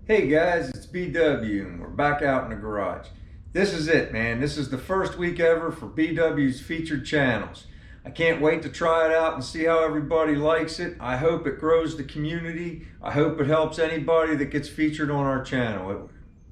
Hey guys, it's BW and we're back out in the garage. This is it, man. This is the first week ever for BW's featured channels. I can't wait to try it out and see how everybody likes it. I hope it grows the community. I hope it helps anybody that gets featured on our channel. It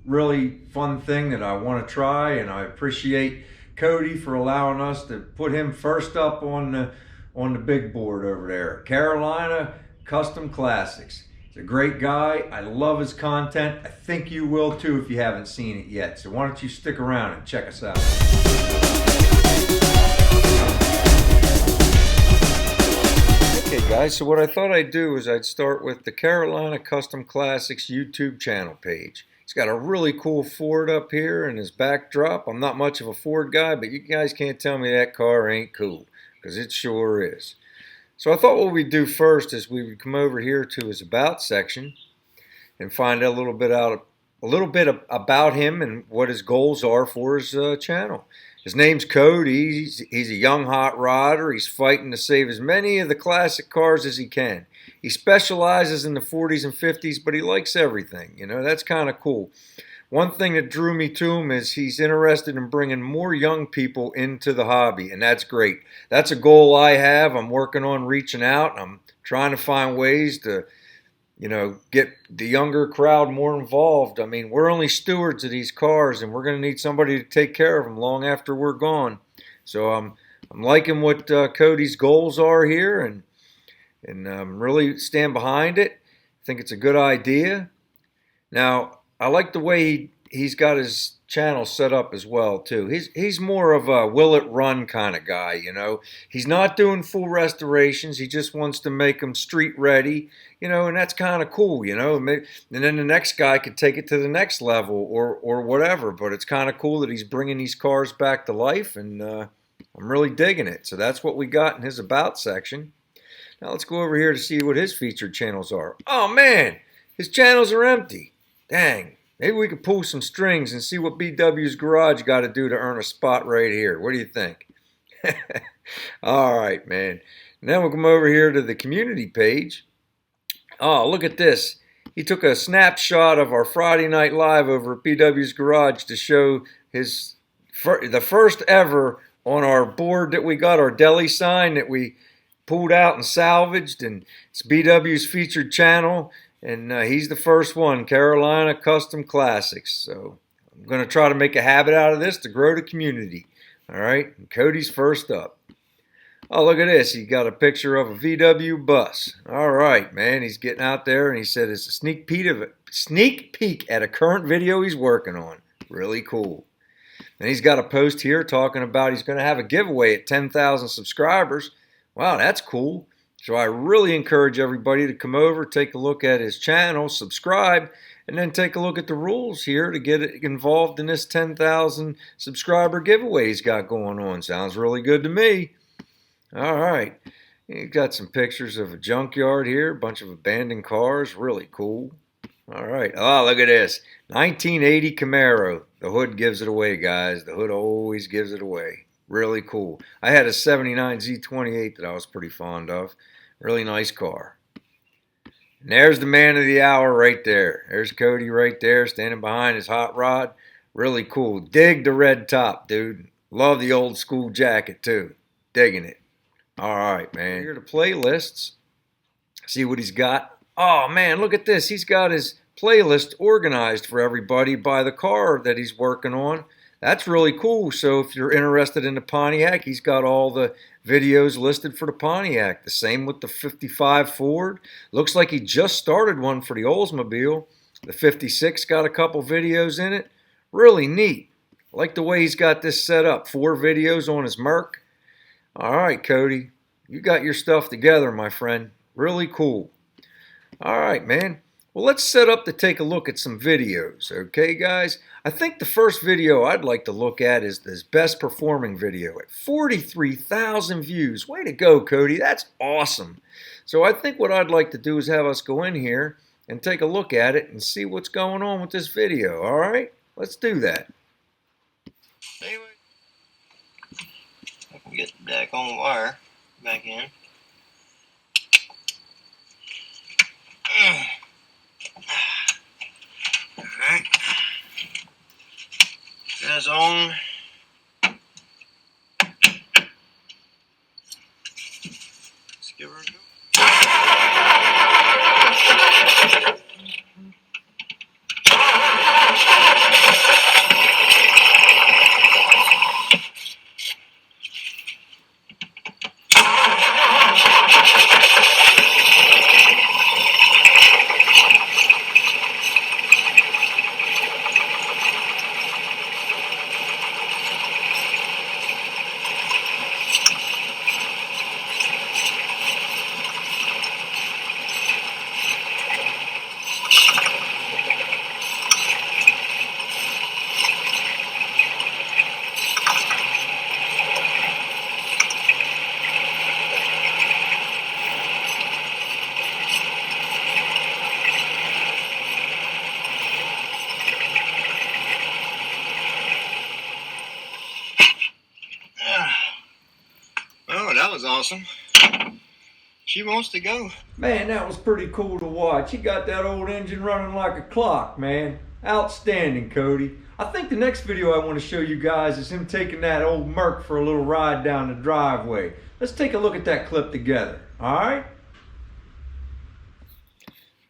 really fun thing that I want to try, and I appreciate Cody for allowing us to put him first up on the big board over there. Carolina Custom Classics. He's a great guy. I love his content. I think you will too if you haven't seen it yet. So why don't you stick around and check us out. Okay guys, so what I thought I'd do is I'd start with the Carolina Custom Classics YouTube channel page. He's got a really cool Ford up here in his backdrop. I'm not much of a Ford guy, but you guys can't tell me that car ain't cool, because it sure is. So I thought what we'd do first is we would come over here to his About section and find out a little bit about him and what his goals are for his channel. His name's Cody. He's a young hot rodder. He's fighting to save as many of the classic cars as he can. He specializes in the 40s and 50s, but he likes everything. You know, that's kind of cool. One thing that drew me to him is he's interested in bringing more young people into the hobby, and that's great. That's a goal I have. I'm working on reaching out. I'm trying to find ways to, get the younger crowd more involved. I mean, we're only stewards of these cars, and we're going to need somebody to take care of them long after we're gone. So I'm liking what Cody's goals are here, and really stand behind it. I think it's a good idea. Now, I like the way he's got his channel set up as well too. He's more of a will it run kind of guy, you know. He's not doing full restorations. He just wants to make them street ready, and that's kind of cool, And then the next guy could take it to the next level or whatever. But it's kind of cool that he's bringing these cars back to life, and I'm really digging it. So that's what we got in his About section. Now let's go over here to see what his featured channels are. Oh man, his channels are empty. Dang. Maybe we could pull some strings and see what BW's Garage got to do to earn a spot right here. What do you think? All right, man. Now we'll come over here to the community page. Oh, look at this. He took a snapshot of our Friday Night Live over at BW's Garage to show the first ever on our board that we got, our deli sign that we pulled out and salvaged, and it's BW's featured channel. And he's the first one, Carolina Custom Classics. So I'm going to try to make a habit out of this to grow the community. All right, and Cody's first up. Oh, look at this. He got a picture of a VW bus. All right, man. He's getting out there, and he said it's a sneak peek at a current video he's working on. Really cool. And he's got a post here talking about he's going to have a giveaway at 10,000 subscribers. Wow, that's cool. So I really encourage everybody to come over, take a look at his channel, subscribe, and then take a look at the rules here to get involved in this 10,000 subscriber giveaway he's got going on. Sounds really good to me. All right. He's got some pictures of a junkyard here, a bunch of abandoned cars. Really cool. All right. Oh, look at this. 1980 Camaro. The hood gives it away, guys. The hood always gives it away. Really cool. I had a 79 Z28 that I was pretty fond of. Really nice car. And there's the man of the hour right there. There's Cody right there standing behind his hot rod. Really cool. Dig the red top, dude. Love the old school jacket too. Digging it. All right, man. Here are the playlists. See what he's got. Oh, man, look at this. He's got his playlist organized for everybody by the car that he's working on. That's really cool. So if you're interested in the Pontiac, he's got all the videos listed for the Pontiac. The same with the 55 Ford. Looks like he just started one for the Oldsmobile. The 56 got a couple videos in it. Really neat. I like the way he's got this set up. 4 videos on his Merc. All right, Cody. You got your stuff together, my friend. Really cool. All right, man. Well, let's set up to take a look at some videos, okay, guys? I think the first video I'd like to look at is this best performing video at 43,000 views. Way to go, Cody. That's awesome. So I think what I'd like to do is have us go in here and take a look at it and see what's going on with this video, all right? Let's do that. Anyway, I can get the deck on the wire back in. is on. Let's give her a go. Oh, that was awesome. She wants to go. Man, that was pretty cool to watch. He got that old engine running like a clock, man. Outstanding, Cody. I think the next video I want to show you guys is him taking that old Merc for a little ride down the driveway. Let's take a look at that clip together, alright?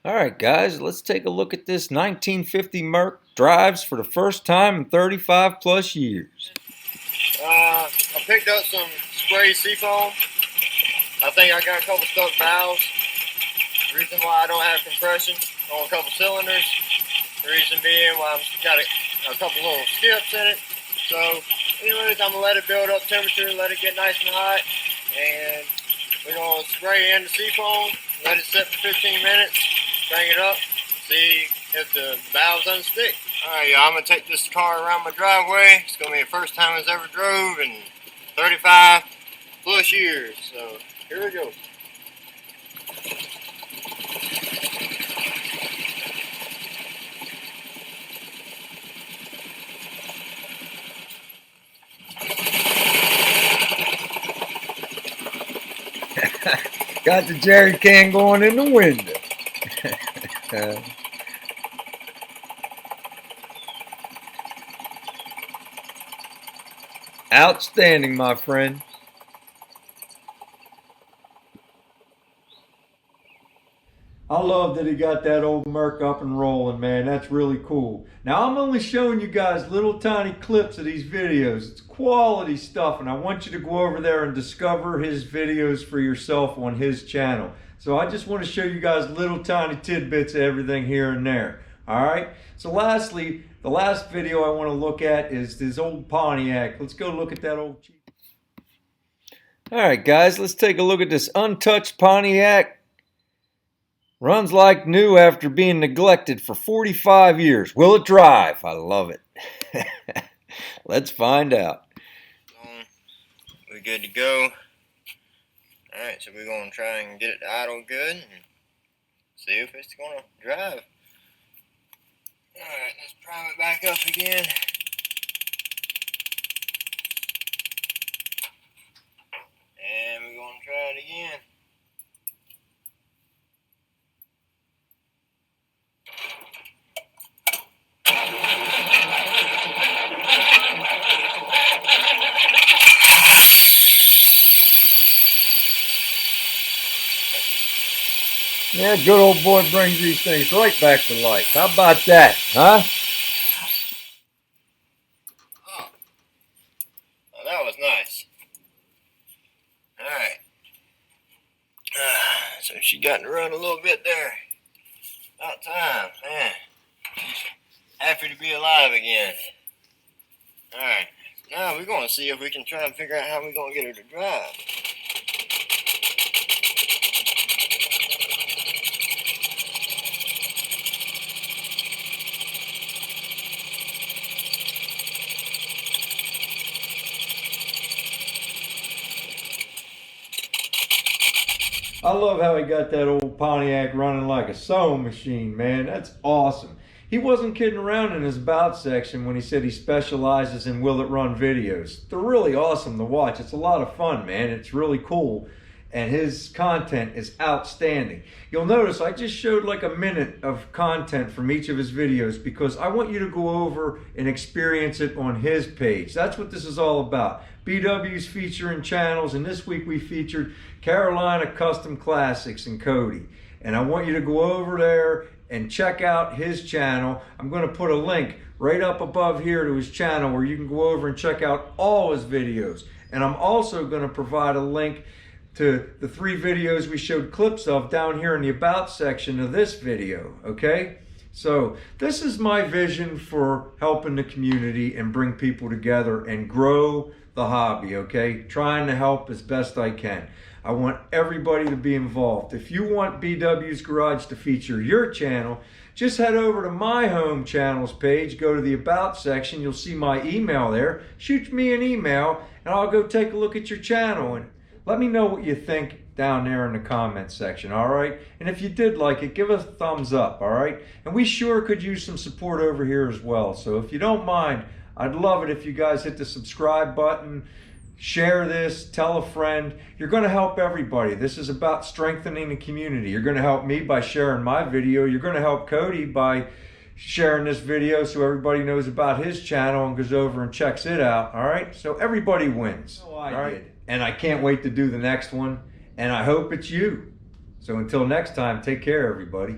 Alright guys, let's take a look at this 1950 Merc drives for the first time in 35 plus years. I picked up some spray seafoam. I think I got a couple stuck valves. The reason why I don't have compression on a couple cylinders. The reason being why I've got a couple little skips in it. So anyways, I'm going to let it build up temperature, let it get nice and hot. And we're going to spray in the seafoam, let it sit for 15 minutes, bring it up, see if the valves unstick. Alright, y'all, I'm going to take this car around my driveway. It's going to be the first time it's ever drove in 35 plus years. So here we go. Got the jerry can going in the window. Outstanding, my friend. I love that he got that old Merc up and rolling, man. That's really cool. Now, I'm only showing you guys little tiny clips of these videos. It's quality stuff, and I want you to go over there and discover his videos for yourself on his channel. So I just want to show you guys little tiny tidbits of everything here and there. All right? So lastly, the last video I want to look at is this old Pontiac. Let's go look at that old Jeep. All right, guys, let's take a look at this untouched Pontiac. Runs like new after being neglected for 45 years. Will it drive? I love it. Let's find out. We're good to go. Alright, so we're going to try and get it to idle good and see if it's going to drive. Alright, let's prime it back up again. And we're going to try it again. Yeah, good old boy brings these things right back to life. How about that, huh? Oh, well, that was nice. Alright. So she got to run a little bit there. About time, man. Happy to be alive again. Alright. Now we're going to see if we can try and figure out how we're going to get her to drive. I love how he got that old Pontiac running like a sewing machine, man. That's awesome. He wasn't kidding around in his about section when he said he specializes in will it run videos. They're really awesome to watch. It's a lot of fun, man. It's really cool. and his content is outstanding. You'll notice I just showed like a minute of content from each of his videos because I want you to go over and experience it on his page. That's what this is all about. BW's featuring channels, and this week we featured Carolina Custom Classics and Cody. And I want you to go over there and check out his channel. I'm going to put a link right up above here to his channel where you can go over and check out all his videos. And I'm also going to provide a link to the 3 videos we showed clips of down here in the About section of this video, okay? So this is my vision for helping the community and bring people together and grow the hobby, okay? Trying to help as best I can. I want everybody to be involved. If you want BW's Garage to feature your channel, just head over to my home channels page, go to the About section, you'll see my email there. Shoot me an email and I'll go take a look at your channel and let me know what you think down there in the comments section, all right? And if you did like it, give us a thumbs up, all right? And we sure could use some support over here as well. So if you don't mind, I'd love it if you guys hit the subscribe button, share this, tell a friend. You're going to help everybody. This is about strengthening the community. You're going to help me by sharing my video. You're going to help Cody by sharing this video so everybody knows about his channel and goes over and checks it out, all right? So everybody wins. Oh, I did. And I can't wait to do the next one, and I hope it's you. So until next time, take care, everybody.